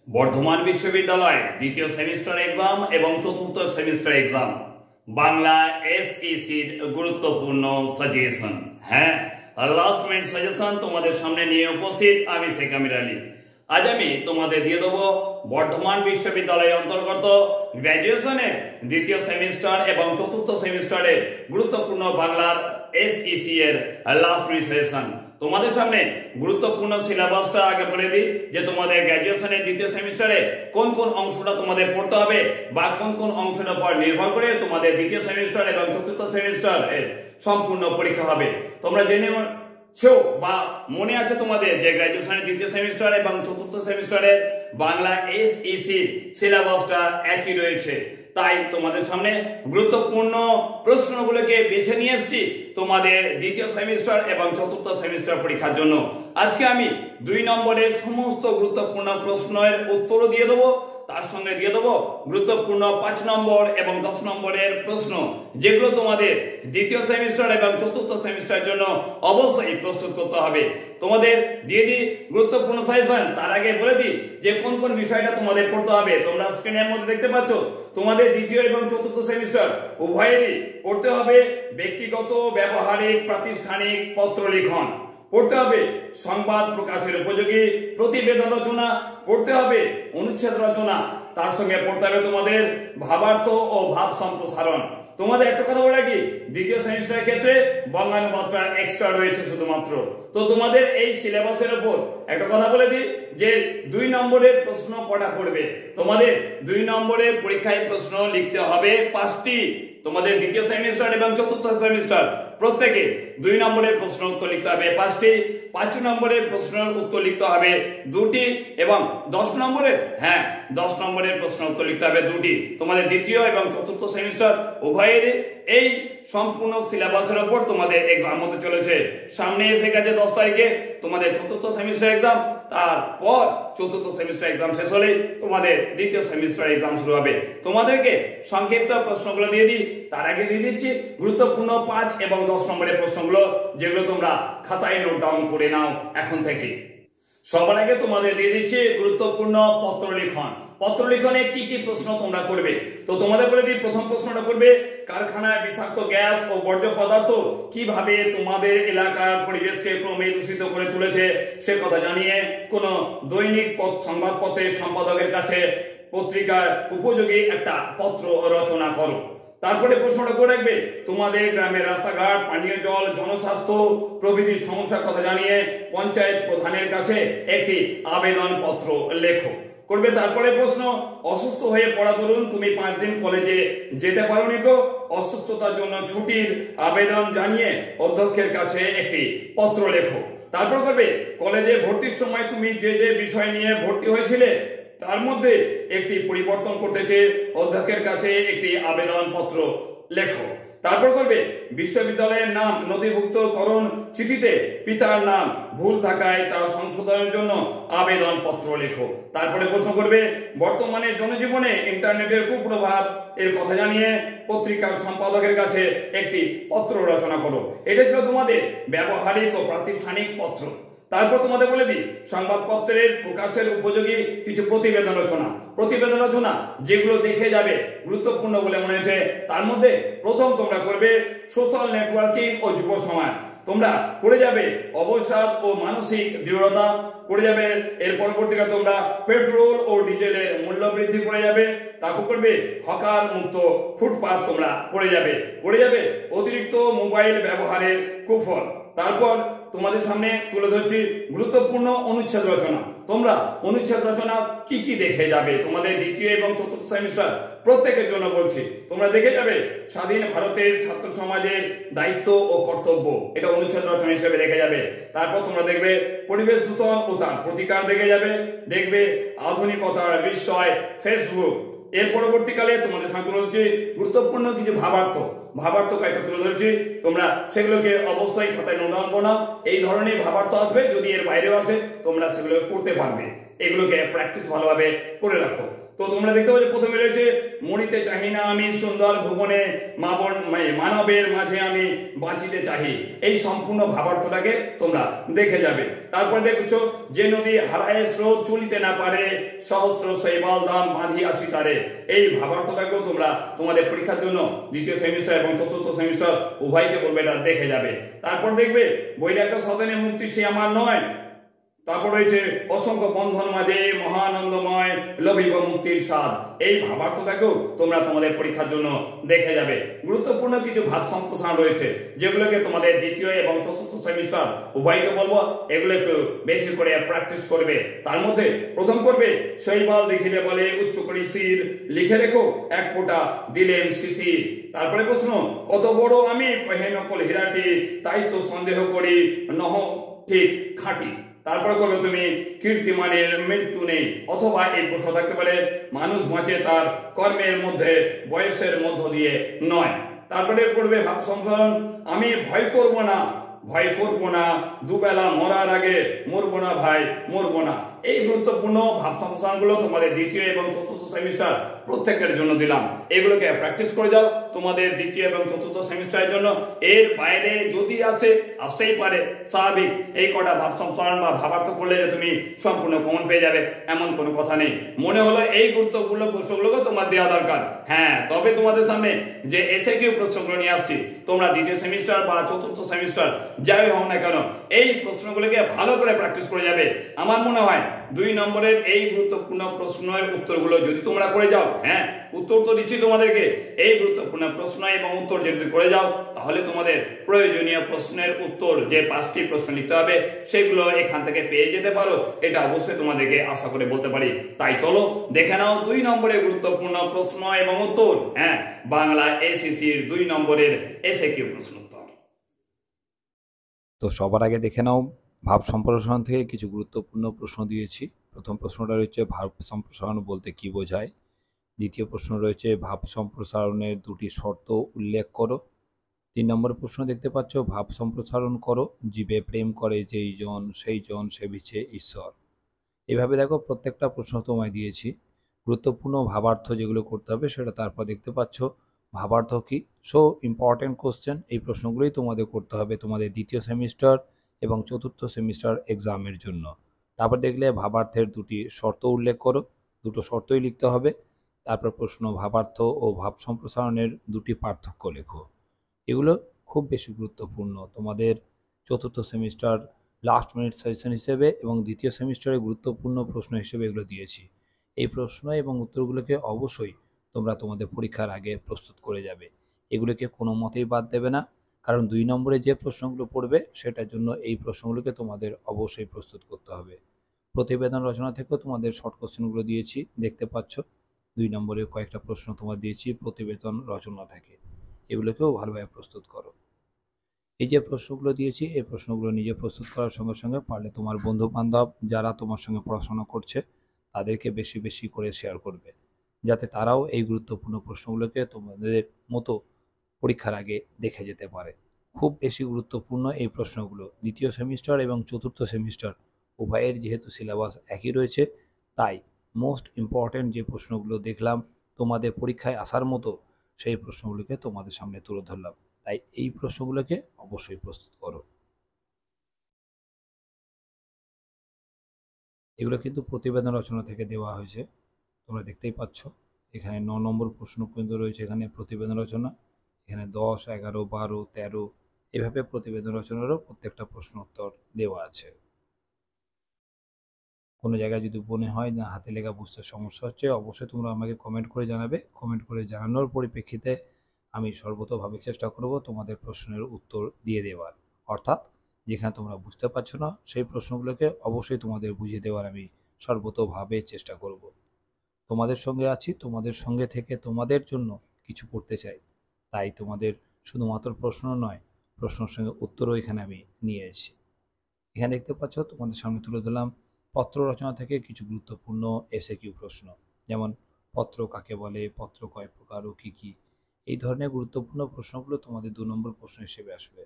বর্ধমান বিশ্ববিদ্যালয় দ্বিতীয় semester exam এবং চতুর্থ সেমিস্টার এক্সাম বাংলা এসইসির গুরুত্বপূর্ণ সাজেশন। হ্যাঁ, লাস্ট মিনিট সাজেশন তোমাদের সামনে নিয়ে উপস্থিত আমি শেখ আমির আলী। আজ আমি তোমাদের দিয়ে দেবো বর্ধমান বিশ্ববিদ্যালয়ের অন্তর্গত গ্র্যাজুয়েশনের দ্বিতীয় সেমিস্টার এবং চতুর্থ সেমিস্টারের গুরুত্বপূর্ণ বাংলার এসইসি এর লাস্ট মিনিট সাজেশন। তোমাদের সামনে গুরুত্বপূর্ণ সিলেবাসটা আগে বলে দিই যে তোমাদের গ্র্যাজুয়েশনের দ্বিতীয় সেমিস্টারে কোন কোন অংশটা তোমাদের পড়তে হবে বা কোন কোন অংশটার উপর নির্ভর করে তোমাদের দ্বিতীয় সেমিস্টার এবং চতুর্থ সেমিস্টার এর সম্পূর্ণ পরীক্ষা হবে। তোমরা জেনে বা মনে আছে তোমাদের যে গ্র্যাজুয়েশনের দ্বিতীয় সেমিস্টার এবং চতুর্থ সেমিস্টারের বাংলা এসইসি সিলেবাসটা একই রয়েছে। তাই তোমাদের সামনে গুরুত্বপূর্ণ প্রশ্নগুলোকে বেছে নিয়ে এসেছি তোমাদের দ্বিতীয় সেমিস্টার এবং চতুর্থ সেমিস্টার পরীক্ষার জন্য। আজকে আমি 2 নম্বরের সমস্ত গুরুত্বপূর্ণ প্রশ্নের উত্তরও দিয়ে দেবো, তার সঙ্গে দিয়ে দেবো গুরুত্বপূর্ণ 5 নম্বর এবং 10 নম্বরের প্রশ্ন, যেগুলো তোমাদের দ্বিতীয় সেমিস্টার এবং চতুর্থ সেমিস্টারের জন্য অবশ্যই প্রস্তুত করতে হবে। তোমাদের দিয়ে দিই গুরুত্বপূর্ণ সাজেশন। তার আগে বলে দিই যে কোন কোন বিষয়টা তোমাদের পড়তে হবে। তোমরা স্ক্রিনের মধ্যে দেখতে পাচ্ছ তোমাদের দ্বিতীয় এবং চতুর্থ সেমিস্টার উভয়েরই পড়তে হবে ব্যক্তিগত, ব্যবহারিক, প্রাতিষ্ঠানিক পত্র লিখন, পড়তে হবে সংবাদ প্রকাশের উপযোগী প্রতিবেদন রচনা, পড়তে হবে অনুচ্ছেদ রচনা, তার সঙ্গে পড়তে হবে তোমাদের ভাবার্থ ও ভাব সম্প্রসারণ। তোমাদের একটা কথা বলে রাখি, দ্বিতীয় সেমিস্টারের ক্ষেত্রে বঙ্গানুবাদটা এক্সট্রা রয়েছে শুধুমাত্র। তো তোমাদের এই সিলেবাসের উপর একটা কথা বলে দিই যে 2 নম্বরের প্রশ্ন কটা পড়বে। তোমাদের 2 নম্বরের পরীক্ষায় প্রশ্ন লিখতে হবে 5টি। তোমাদের দ্বিতীয় সেমিস্টার এবং চতুর্থ সেমিস্টার প্রত্যেকে 2 নম্বরের প্রশ্ন উত্তর লিখতে হবে 5টি, 5 নম্বরের প্রশ্নের উত্তর লিখতে হবে 2টি এবং 10 নম্বরের 10 নম্বরের প্রশ্ন উত্তর লিখতে হবে 2টি। তোমাদের দ্বিতীয় এবং চতুর্থ সেমিস্টার উভয়ের এই সম্পূর্ণ সিলেবাসের উপর তোমাদের এক্সাম হতে চলেছে। সামনে এসে গেছে 10 তারিখে তোমাদের চতুর্থ সেমিস্টার এক্সাম, তারপর চতুর্থ সেমিস্টার এক্সাম শেষ হলে তোমাদের দ্বিতীয় সেমিস্টার এক্সাম শুরু হবে। তোমাদেরকে সংক্ষিপ্ত প্রশ্নগুলো দিয়ে দিই, তার আগে দিয়ে দিচ্ছি গুরুত্বপূর্ণ 5 এবং 10 নম্বরের প্রশ্নগুলো, যেগুলো তোমরা খাতায় নোট ডাউন করে নাও এখন থেকে। সবার আগে তোমাদের দিয়ে দিচ্ছি গুরুত্বপূর্ণ পত্র লিখন। পত্র লিখনে কি কি প্রশ্ন তোমরা করবে। তো তোমাদের বলে দিই, প্রথম প্রশ্নটা করবে কারখানায় বিষাক্ত গ্যাস ও বর্জ্য পদার্থ কিভাবে তোমাদের এলাকার পরিবেশকে ক্রমে দূষিত করে তুলেছে সে কথা জানিয়ে কোন দৈনিক সংবাদপত্রের সম্পাদকের কাছে পত্রিকার উপযোগী একটা পত্র রচনা করো। তারপরে প্রশ্নটা করে রাখবে তোমাদের গ্রামের রাস্তাঘাট, পানীয় জল, জনস্বাস্থ্য প্রভৃতি সমস্যার কথা জানিয়ে পঞ্চায়েত প্রধানের কাছে একটি আবেদন পত্র লেখো করবে। তারপরে প্রশ্ন অসুস্থ হয়ে পড়া তরুণ, তুমি 5 দিন কলেজে যেতে পারোনি গো, অসুস্থতার জন্য ছুটির আবেদন জানিয়ে অধ্যক্ষের কাছে একটি পত্র লেখো। তারপর করবে কলেজে ভর্তির সময় তুমি যে যে বিষয় নিয়ে ভর্তি হয়েছিলে তার মধ্যে একটি পরিবর্তন করতে চেয়ে অধ্যক্ষের কাছে একটি আবেদন পত্র লেখো। তারপর করবে বিশ্ববিদ্যালয়ের নাম নথিভুক্তকরণ চিঠিতে পিতার নাম ভুল থাকায় তা সংশোধনের জন্য আবেদন পত্র লেখো। তারপরে প্রশ্ন করবে বর্তমানে জনজীবনে ইন্টারনেটের কুপ্রভাব এর কথা জানিয়ে পত্রিকার সম্পাদকের কাছে একটি পত্র রচনা করো। এটা ছিল তোমাদের ব্যবহারিক ও প্রাতিষ্ঠানিক পত্র। তারপর তোমাদের বলে দিই সংবাদপত্রের প্রকাশের উপযোগী কিছু প্রতিবেদন রচনা যেগুলো দেখে যাবে গুরুত্বপূর্ণ বলে মনে হয়েছে। তার মধ্যে প্রথম তোমরা করবে সোশ্যাল নেটওয়ার্কিং ও যুব সমাজ। তোমরা করে যাবে অবসাদ ও মানসিক দৃঢ়তা করে যাবে। এর পরবর্তীকালে তোমরা পেট্রোল ও ডিজেলের মূল্য বৃদ্ধি করে যাবে। তারপর করবে হকার মুক্ত ফুটপাত তোমরা করে যাবে অতিরিক্ত মোবাইল ব্যবহারের কুফল। তারপর তোমাদের সামনে তুলে ধরছি গুরুত্বপূর্ণ অনুচ্ছেদ রচনা। তোমরা অনুচ্ছেদ রচনা কি কি দেখে যাবে তোমাদের দ্বিতীয় এবং চতুর্থ সেমিস্টার প্রত্যেকের জন্য বলছি। তোমরা দেখে যাবে স্বাধীন ভারতের ছাত্র সমাজের দায়িত্ব ও কর্তব্য, এটা অনুচ্ছেদ রচনা হিসেবে দেখে যাবে। তারপর তোমরা দেখবে পরিবেশ দূষণ ও তার প্রতিকার দেখবে আধুনিকতার বিস্ময় ফেসবুক। এর পরবর্তীকালে তোমাদের সামনে তুলে ধরছি গুরুত্বপূর্ণ কিছু ভাবার্থ কয়েকটা তুলে ধরছি। তোমরা সেগুলোকে অবশ্যই খাতায় নোট ডাউন করো। এই ধরনের ভাবার্থ আসবে, যদি এর বাইরেও আছে তোমরা সেগুলো করতে পারবে। এগুলোকে প্র্যাকটিস ভালোভাবে করে রাখো। তো তোমরা দেখতে পাচ্ছ প্রথমে রয়েছে মরিতে চাহি না আমি সুন্দর ভুবনে মানবের মাঝে আমি বাঁচিতে চাহি। এই সম্পূর্ণ ভাবার্থটাকে তোমরা দেখে যাবে। তারপর দেখছো যে নদী হারায় স্রোত চলিতে না পারে সহস্র শৈবাল দাম বাঁধি আসি তারে। এই ভাবার্থটাকেও তোমরা তোমাদের পরীক্ষার জন্য দ্বিতীয় সেমিস্টার এবং চতুর্থ সেমিস্টার উভয়কে বলবে, এটা দেখে যাবে। তারপর দেখবে বৈরাগ্য সাধনে মুক্তি সে আমার নয়। তারপর রয়েছে অসংখ্য বন্ধন মাঝে মহানন্দময় লভিব মুক্তির স্বাদ। এই ভাবার্থটাকেও তোমরা তোমাদের পরীক্ষার জন্য দেখে যাবে। গুরুত্বপূর্ণ কিছু ভাব সম্প্রসারণ রয়েছে যেগুলোকে তোমাদের দ্বিতীয় এবং চতুর্থ সেমিস্টার উভয়কে বলবো এগুলো একটু বেশি করে প্র্যাকটিস করবে। তার মধ্যে প্রথম করবে শৈবাল দেখিলে বলে উচ্চ করি শির লিখে রেখো এক ফোঁটা দিলেম শিশির। তারপরে প্রশ্ন কত বড় আমি কহে নকল হীরাটি তাই তো সন্দেহ করি নহ ঠিক খাঁটি। তারপরে করবে তুমি কীর্তিমানের মৃত্যু নেই, অথবা এই প্রশ্ন থাকতে পারে মানুষ বাঁচে তার কর্মের মধ্যে বয়সের মধ্য দিয়ে নয়। তারপরে করবে ভাব সম্প্রসারণ আমি ভয় করব না, ভয় করব না দুবেলা মরার আগে মরবো না ভাই মরবো না। এই গুরুত্বপূর্ণ ভাব সম্প্রসারণগুলো তোমাদের দ্বিতীয় এবং চতুর্থ সেমিস্টার প্রত্যেকের জন্য দিলাম। এগুলোকে প্র্যাকটিস করে যাও তোমাদের দ্বিতীয় এবং চতুর্থ সেমিস্টারের জন্য। এর বাইরে যদি আসতেই পারে, স্বাভাবিক। এই কটা ভাব সম্প্রসারণ বা ভাবার্থ করলে যে তুমি সম্পূর্ণ কমন পেয়ে যাবে এমন কোনো কথা নেই। মনে হলো এই গুরুত্বপূর্ণ প্রশ্নগুলোকে তোমার দেওয়া দরকার, হ্যাঁ, তবে তোমাদের সামনে যে এসএকিউ প্রশ্নগুলো নিয়ে আসছি তোমরা দ্বিতীয় সেমিস্টার বা চতুর্থ সেমিস্টার যাই হোক না কেন এই প্রশ্নগুলোকে ভালো করে প্র্যাকটিস করে যাবে। আমার মনে হয় 2 নম্বরের এই গুরুত্বপূর্ণ প্রশ্নের উত্তরগুলো যদি তোমরা করে যাও, হ্যাঁ উত্তর তো দিচ্ছি তোমাদেরকে, এই গুরুত্বপূর্ণ প্রশ্ন এবং উত্তর যদি করে যাও তাহলে তোমাদের প্রয়োজনীয় প্রশ্নের উত্তর যে 5টি প্রশ্ন লিখতে হবে সেগুলো এখান থেকে পেয়ে যেতে পারো, এটা অবশ্যই তোমাদেরকে আশা করে বলতে পারি। তাই চলো দেখে নাও 2 নম্বরের গুরুত্বপূর্ণ প্রশ্ন এবং উত্তর, হ্যাঁ বাংলা এসএসসির 2 নম্বরের এসএকিউ প্রশ্ন উত্তর। তো সবার আগে দেখে নাও ভাব সম্প্রসারণ থেকে কিছু গুরুত্বপূর্ণ প্রশ্ন দিয়েছি। প্রথম প্রশ্নটা রয়েছে ভাব সম্প্রসারণ বলতে কি বোঝায়। দ্বিতীয় প্রশ্ন রয়েছে ভাব সম্প্রসারণের 2টি শর্ত উল্লেখ করো। 3 নম্বর প্রশ্ন দেখতে পাচ্ছ ভাব সম্প্রসারণ করো জীবে প্রেম করে যেই জন সেই জন সেবিছে ঈশ্বর। এভাবে দেখো প্রত্যেকটা প্রশ্ন তোমায় দিয়েছি। গুরুত্বপূর্ণ ভাবার্থ যেগুলো করতে হবে সেটা তারপর দেখতে পাচ্ছ ভাবার্থ কি। সো ইম্পর্টেন্ট কোশ্চেন, এই প্রশ্নগুলোই তোমাদের করতে হবে তোমাদের দ্বিতীয় সেমিস্টার এবং চতুর্থ সেমিস্টার এক্সামের জন্য। তারপর দেখলে ভাবার্থের 2টি শর্ত উল্লেখ করো, 2টো শর্তই লিখতে হবে। তারপর প্রশ্ন ভাবার্থ ও ভাব সম্প্রসারণের 2টি পার্থক্য লেখো। এগুলো খুব বেশি গুরুত্বপূর্ণ তোমাদের চতুর্থ সেমিস্টার লাস্ট মিনিট সাজেশন হিসেবে এবং দ্বিতীয় সেমিস্টারে গুরুত্বপূর্ণ প্রশ্ন হিসেবে এগুলো দিয়েছি। এই প্রশ্ন এবং উত্তরগুলোকে অবশ্যই তোমরা তোমাদের পরীক্ষার আগে প্রস্তুত করে যাবে। এগুলোকে কোনো মতেই বাদ দেবে না, কারণ 2 নম্বরে যে প্রশ্নগুলো পড়বে সেটার জন্য এই প্রশ্নগুলোকে তোমাদের অবশ্যই প্রস্তুত করতে হবে। প্রতিবেদন রচনা থেকেও তোমাদের শর্ট কোশ্চেনগুলো দিয়েছি, দেখতে পাচ্ছ 2 নম্বরের কয়েকটা প্রশ্ন তোমার দিয়েছি প্রতিবেদন রচনা থেকে, এগুলোকেও ভালোভাবে প্রস্তুত করো। এই যে প্রশ্নগুলো দিয়েছি এই প্রশ্নগুলো নিজে প্রস্তুত করার সঙ্গে সঙ্গে পারলে তোমার বন্ধু বান্ধব যারা তোমার সঙ্গে পড়াশোনা করছে তাদেরকে বেশি বেশি করে শেয়ার করবে, যাতে তারাও এই গুরুত্বপূর্ণ প্রশ্নগুলোকে তোমাদের মতো পরীক্ষার আগে দেখে যেতে পারে। খুব বেশি গুরুত্বপূর্ণ এই প্রশ্নগুলো। দ্বিতীয় সেমিস্টার এবং চতুর্থ সেমিস্টার উভয়ের যেহেতু সিলেবাস একই রয়েছে, তাই মোস্ট ইম্পর্ট্যান্ট যে প্রশ্নগুলো দেখলাম তোমাদের পরীক্ষায় আসার মতো সেই প্রশ্নগুলোকে তোমাদের সামনে তুলে ধরলাম। তাই এই প্রশ্নগুলোকে অবশ্যই প্রস্তুত করো। এগুলো কিন্তু প্রতিবেদন রচনা থেকে দেওয়া হয়েছে, তোমরা দেখতেই পাচ্ছ। এখানে 9 নম্বর প্রশ্ন পর্যন্ত রয়েছে এখানে প্রতিবেদন রচনা, এখানে 10, 11, 12, 13 এভাবে প্রতিবেদন রচনারও প্রত্যেকটা প্রশ্ন উত্তর দেওয়া আছে। কোনো জায়গায় যদি মনে হয় না হাতে লেখা বুঝতে সমস্যা হচ্ছে অবশ্যই তোমরা আমাকে কমেন্ট করে জানাবে। কমেন্ট করে জানানোর পরিপ্রেক্ষিতে আমি সর্বতোভাবে চেষ্টা করব তোমাদের প্রশ্নের উত্তর দিয়ে দেওয়ার, অর্থাৎ যেখানে তোমরা বুঝতে পারছো না সেই প্রশ্নগুলোকে অবশ্যই তোমাদের বুঝিয়ে দেওয়ার আমি সর্বতোভাবে চেষ্টা করব। তোমাদের সঙ্গে আছি, তোমাদের সঙ্গে থেকে তোমাদের জন্য কিছু করতে চাই, তাই তোমাদের শুধুমাত্র প্রশ্ন নয় প্রশ্নের সঙ্গে উত্তরও এখানে আমি নিয়ে এসেছি। এখানে দেখতে পাচ্ছ তোমাদের সামনে তুলে ধরলাম পত্র রচনা থেকে কিছু গুরুত্বপূর্ণ এসএকিউ প্রশ্ন, যেমন পত্র কাকে বলে, পত্র কয় প্রকার ও কী কী। এই ধরনের গুরুত্বপূর্ণ প্রশ্নগুলো তোমাদের 2 নম্বর প্রশ্ন হিসেবে আসবে।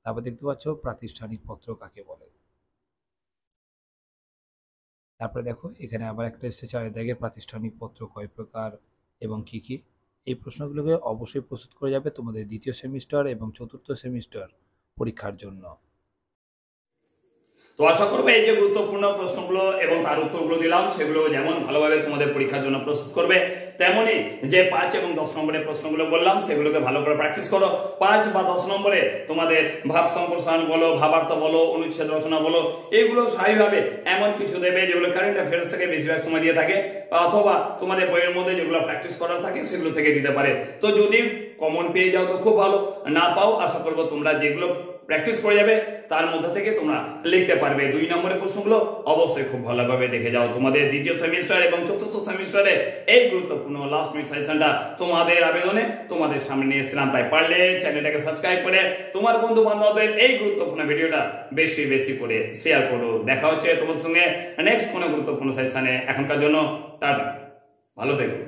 তারপর দেখতে পাচ্ছ প্রাতিষ্ঠানিক পত্র কাকে বলে। তারপরে দেখো এখানে আবার একটা এসেছে 4 দাগে প্রাতিষ্ঠানিক পত্র কয় প্রকার এবং কি কি। এই প্রশ্নগুলোকে অবশ্যই প্রস্তুত করে যাবে তোমাদের দ্বিতীয় সেমিস্টার এবং চতুর্থ সেমিস্টার পরীক্ষার জন্য। তো আশা করবো এই যে গুরুত্বপূর্ণ প্রশ্নগুলো এবং তার উত্তরগুলো দিলাম সেগুলো যেমন ভালোভাবে তোমাদের পরীক্ষার জন্য প্রস্তুত করবে, তেমনি যে 5 এবং 10 নম্বরের প্রশ্নগুলো বললাম সেগুলোকে ভালো করে প্র্যাকটিস করো। 5 বা 10 নম্বরে তোমাদের ভাব সম্প্রসারণ বলো, ভাবার্থ বলো, অনুচ্ছেদ রচনা বলো, এগুলো স্বাভাবিকভাবে এমন কিছু দেবে যেগুলো কারেন্ট অ্যাফেয়ার্স থেকে বেশিরভাগ সময় দিয়ে থাকে, অথবা তোমাদের বইয়ের মধ্যে যেগুলো প্র্যাকটিস করার থাকে সেগুলো থেকে দিতে পারে। তো যদি কমন পেয়ে যাও তো খুব ভালো, না পাও আশা করবো তোমরা যেগুলো প্র্যাকটিস করে যাবে তার মধ্যে থেকে তোমরা লিখতে পারবে। 2 নম্বরের প্রশ্নগুলো অবশ্যই খুব ভালোভাবে দেখে যাও। তোমাদের দ্বিতীয় সেমিস্টার এবং চতুর্থ সেমিস্টারে এই গুরুত্বপূর্ণ লাস্ট মিনিট সাজেশনটা তোমাদের আবেদনে তোমাদের সামনে নিয়ে এসেছিলাম, তাই পারলে চ্যানেলটাকে সাবস্ক্রাইব করে তোমার বন্ধু বান্ধবদের এই গুরুত্বপূর্ণ ভিডিওটা বেশি বেশি করে শেয়ার করো। দেখা হচ্ছে তোমার সঙ্গে নেক্সট কোনো গুরুত্বপূর্ণ সাজেশনে। এখনকার জন্য টাটা, ভালো থেকো।